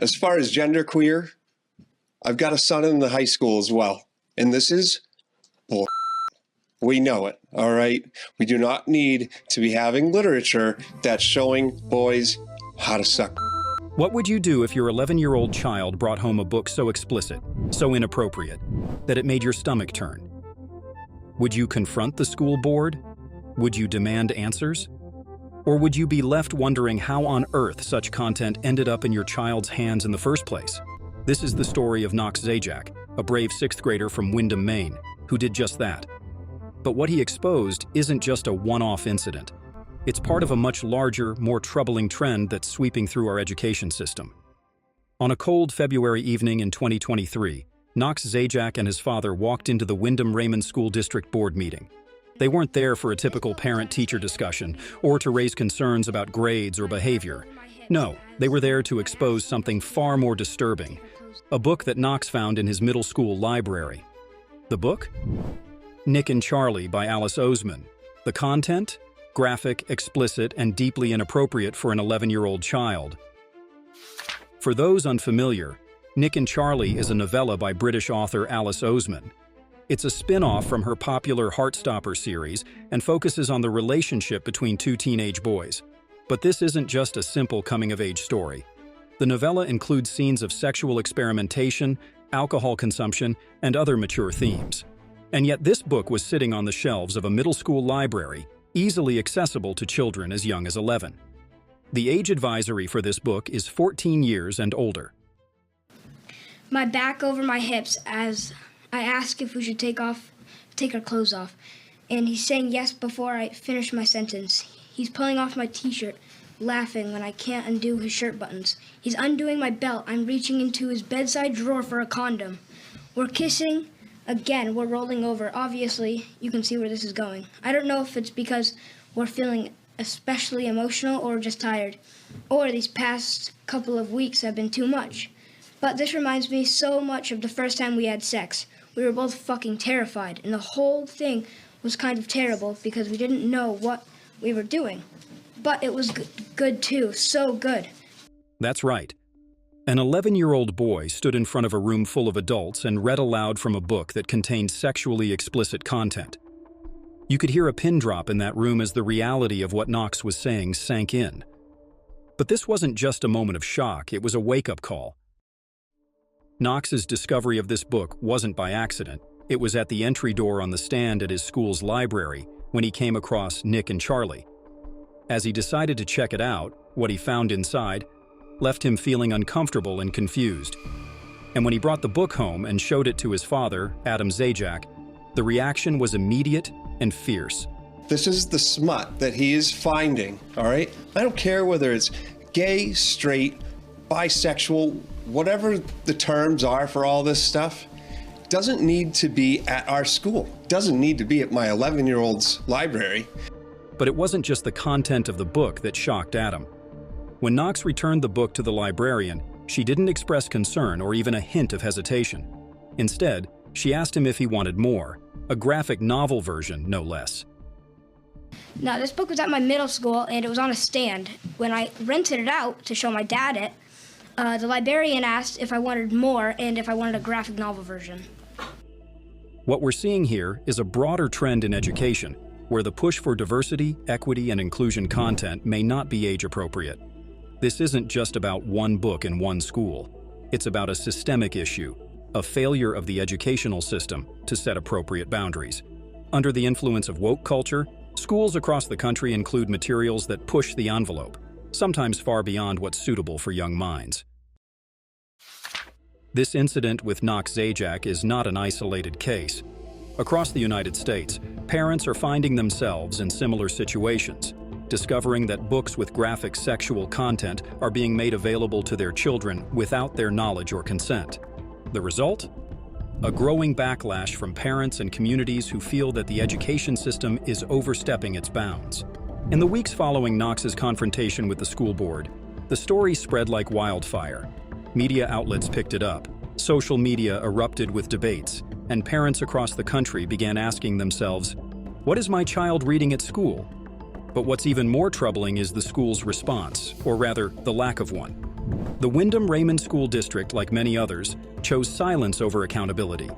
As far as genderqueer, I've got a son in the high school as well. And this is bull. We know it, all right? We do not need to be having literature that's showing boys how to suck. What would you do if your 11-year-old child brought home a book so explicit, so inappropriate, that it made your stomach turn? Would you confront the school board? Would you demand answers? Or would you be left wondering how on earth such content ended up in your child's hands in the first place? This is the story of Knox Zajac, a brave 6th grader from Windham, Maine, who did just that. But what he exposed isn't just a one-off incident. It's part of a much larger, more troubling trend that's sweeping through our education system. On a cold February evening in 2023, Knox Zajac and his father walked into the Windham Raymond School District Board meeting. They weren't there for a typical parent-teacher discussion or to raise concerns about grades or behavior. No, they were there to expose something far more disturbing, a book that Knox found in his middle school library. The book? Nick and Charlie by Alice Oseman. The content? Graphic, explicit, and deeply inappropriate for an 11-year-old child. For those unfamiliar, Nick and Charlie is a novella by British author Alice Oseman. It's a spin-off from her popular Heartstopper series and focuses on the relationship between two teenage boys. But this isn't just a simple coming-of-age story. The novella includes scenes of sexual experimentation, alcohol consumption, and other mature themes. And yet this book was sitting on the shelves of a middle school library, easily accessible to children as young as 11. The age advisory for this book is 14 years and older. My back over my hips as I ask if we should take our clothes off, and he's saying yes before I finish my sentence. He's pulling off my t-shirt, laughing when I can't undo his shirt buttons. He's undoing my belt. I'm reaching into his bedside drawer for a condom. We're kissing. Again, we're rolling over. Obviously, you can see where this is going. I don't know if it's because we're feeling especially emotional or just tired, or these past couple of weeks have been too much. But this reminds me so much of the first time we had sex. We were both fucking terrified, and the whole thing was kind of terrible because we didn't know what we were doing. But it was good too, so good. That's right. An 11-year-old boy stood in front of a room full of adults and read aloud from a book that contained sexually explicit content. You could hear a pin drop in that room as the reality of what Knox was saying sank in. But this wasn't just a moment of shock, it was a wake-up call. Knox's discovery of this book wasn't by accident. It was at the entry door on the stand at his school's library when he came across Nick and Charlie. As he decided to check it out, what he found inside left him feeling uncomfortable and confused. And when he brought the book home and showed it to his father, Adam Zajac, the reaction was immediate and fierce. This is the smut that he is finding, all right? I don't care whether it's gay, straight, bisexual, whatever the terms are for all this stuff. Doesn't need to be at our school. Doesn't need to be at my 11-year-old's library. But it wasn't just the content of the book that shocked Adam. When Knox returned the book to the librarian, she didn't express concern or even a hint of hesitation. Instead, she asked him if he wanted more, a graphic novel version, no less. Now, this book was at my middle school, and it was on a stand. When I rented it out to show my dad it, the librarian asked if I wanted more and if I wanted a graphic novel version. What we're seeing here is a broader trend in education, where the push for diversity, equity, and inclusion content may not be age-appropriate. This isn't just about one book in one school. It's about a systemic issue, a failure of the educational system to set appropriate boundaries. Under the influence of woke culture, schools across the country include materials that push the envelope, sometimes far beyond what's suitable for young minds. This incident with Knox Zajac is not an isolated case. Across the United States, parents are finding themselves in similar situations, discovering that books with graphic sexual content are being made available to their children without their knowledge or consent. The result? A growing backlash from parents and communities who feel that the education system is overstepping its bounds. In the weeks following Knox's confrontation with the school board, the story spread like wildfire. Media outlets picked it up, social media erupted with debates, and parents across the country began asking themselves, "What is my child reading at school?" But what's even more troubling is the school's response, or rather, the lack of one. The Windham Raymond School District, like many others, chose silence over accountability.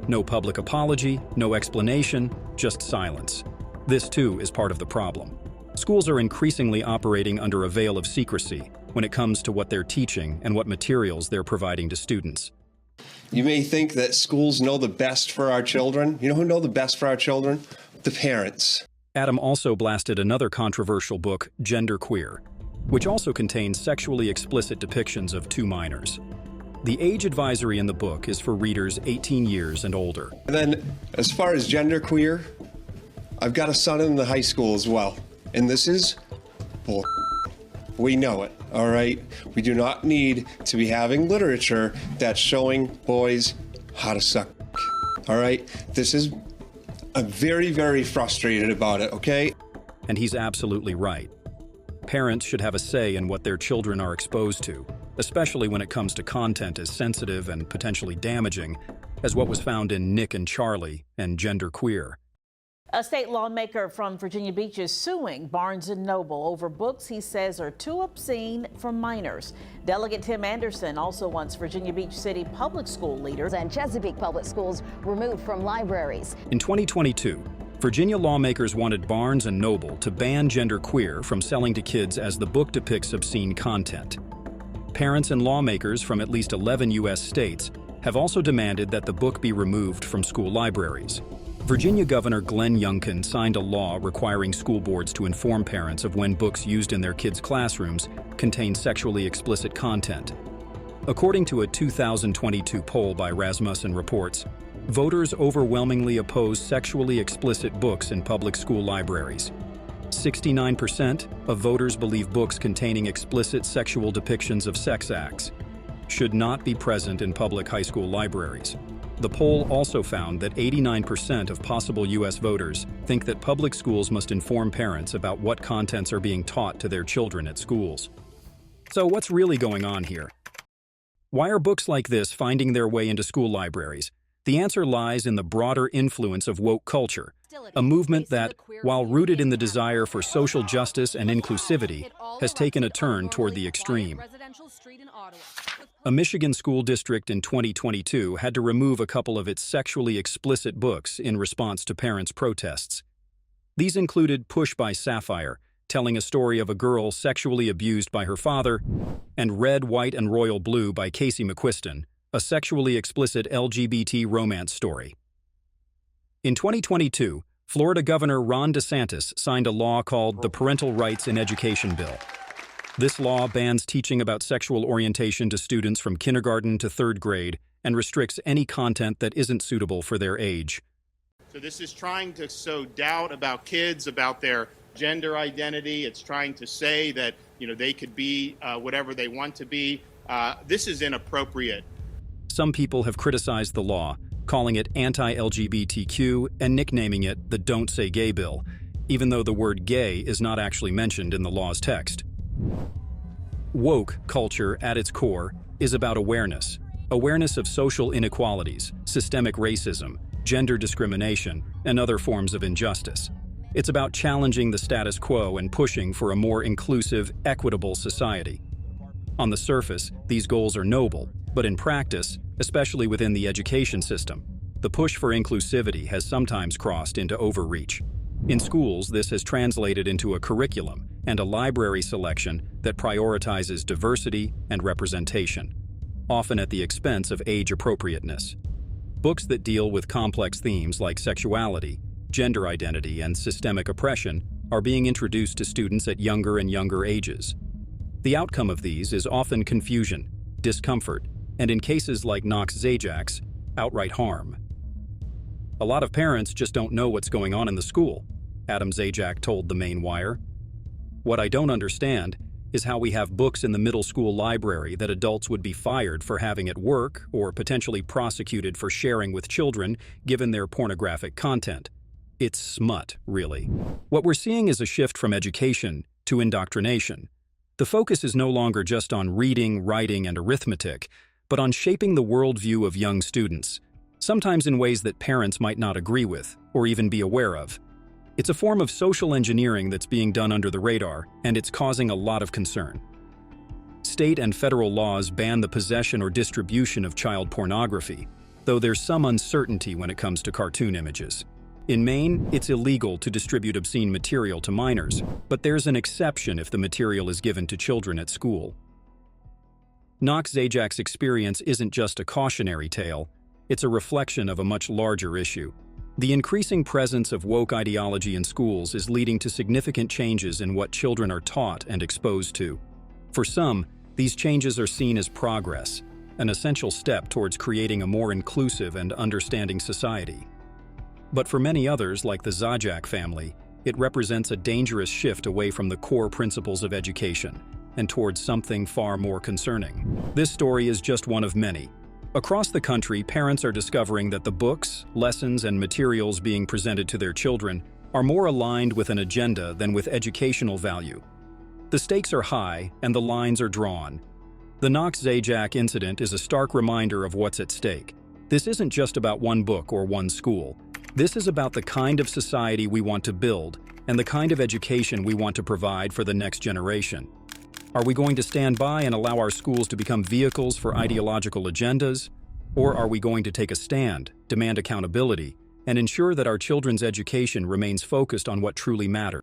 No public apology, no explanation, just silence. This, too, is part of the problem. Schools are increasingly operating under a veil of secrecy when it comes to what they're teaching and what materials they're providing to students. You may think that schools know the best for our children. You know who know the best for our children? The parents. Adam also blasted another controversial book, Genderqueer, which also contains sexually explicit depictions of 2 minors. The age advisory in the book is for readers 18 years and older. And then, as far as genderqueer, I've got a son in the high school as well. And this is bull. We know it, all right? We do not need to be having literature that's showing boys how to suck, all right? I'm very, very frustrated about it, okay? And he's absolutely right. Parents should have a say in what their children are exposed to, especially when it comes to content as sensitive and potentially damaging as what was found in Nick and Charlie and Genderqueer. A state lawmaker from Virginia Beach is suing Barnes & Noble over books he says are too obscene for minors. Delegate Tim Anderson also wants Virginia Beach City public school leaders and Chesapeake public schools removed from libraries. In 2022, Virginia lawmakers wanted Barnes & Noble to ban Genderqueer from selling to kids as the book depicts obscene content. Parents and lawmakers from at least 11 U.S. states have also demanded that the book be removed from school libraries. Virginia Governor Glenn Youngkin signed a law requiring school boards to inform parents of when books used in their kids' classrooms contain sexually explicit content. According to a 2022 poll by Rasmussen Reports, voters overwhelmingly oppose sexually explicit books in public school libraries. 69% of voters believe books containing explicit sexual depictions of sex acts should not be present in public high school libraries. The poll also found that 89% of possible U.S. voters think that public schools must inform parents about what contents are being taught to their children at schools. So what's really going on here? Why are books like this finding their way into school libraries? The answer lies in the broader influence of woke culture, a movement that, while rooted in the desire for social justice and inclusivity, has taken a turn toward the extreme. A Michigan school district in 2022 had to remove a couple of its sexually explicit books in response to parents' protests. These included Push by Sapphire, telling a story of a girl sexually abused by her father, and Red, White, and Royal Blue by Casey McQuiston, a sexually explicit LGBT romance story. In 2022, Florida Governor Ron DeSantis signed a law called the Parental Rights in Education Bill. This law bans teaching about sexual orientation to students from kindergarten to 3rd grade and restricts any content that isn't suitable for their age. So this is trying to sow doubt about kids, about their gender identity. It's trying to say that, they could be whatever they want to be. This is inappropriate. Some people have criticized the law, calling it anti-LGBTQ and nicknaming it the Don't Say Gay bill, even though the word gay is not actually mentioned in the law's text. Woke culture, at its core, is about awareness of social inequalities, systemic racism, gender discrimination, and other forms of injustice. It's about challenging the status quo and pushing for a more inclusive, equitable society. On the surface, these goals are noble, but in practice, especially within the education system, the push for inclusivity has sometimes crossed into overreach. In schools, this has translated into a curriculum and a library selection that prioritizes diversity and representation, often at the expense of age appropriateness. Books that deal with complex themes like sexuality, gender identity, and systemic oppression are being introduced to students at younger and younger ages. The outcome of these is often confusion, discomfort, and in cases like Knox Zajac's, outright harm. A lot of parents just don't know what's going on in the school, Adam Zajac told the Maine Wire. What I don't understand is how we have books in the middle school library that adults would be fired for having at work or potentially prosecuted for sharing with children given their pornographic content. It's smut, really. What we're seeing is a shift from education to indoctrination. The focus is no longer just on reading, writing, and arithmetic, but on shaping the worldview of young students, sometimes in ways that parents might not agree with or even be aware of. It's a form of social engineering that's being done under the radar, and it's causing a lot of concern. State and federal laws ban the possession or distribution of child pornography, though there's some uncertainty when it comes to cartoon images. In Maine, it's illegal to distribute obscene material to minors, but there's an exception if the material is given to children at school. Knox Zajac's experience isn't just a cautionary tale, it's a reflection of a much larger issue. The increasing presence of woke ideology in schools is leading to significant changes in what children are taught and exposed to. For some, these changes are seen as progress, an essential step towards creating a more inclusive and understanding society. But for many others, like the Zajac family, it represents a dangerous shift away from the core principles of education and towards something far more concerning. This story is just one of many. Across the country, parents are discovering that the books, lessons, and materials being presented to their children are more aligned with an agenda than with educational value. The stakes are high and the lines are drawn. The Knox Zajac incident is a stark reminder of what's at stake. This isn't just about one book or one school. This is about the kind of society we want to build and the kind of education we want to provide for the next generation. Are we going to stand by and allow our schools to become vehicles for ideological agendas? Or are we going to take a stand, demand accountability, and ensure that our children's education remains focused on what truly matters?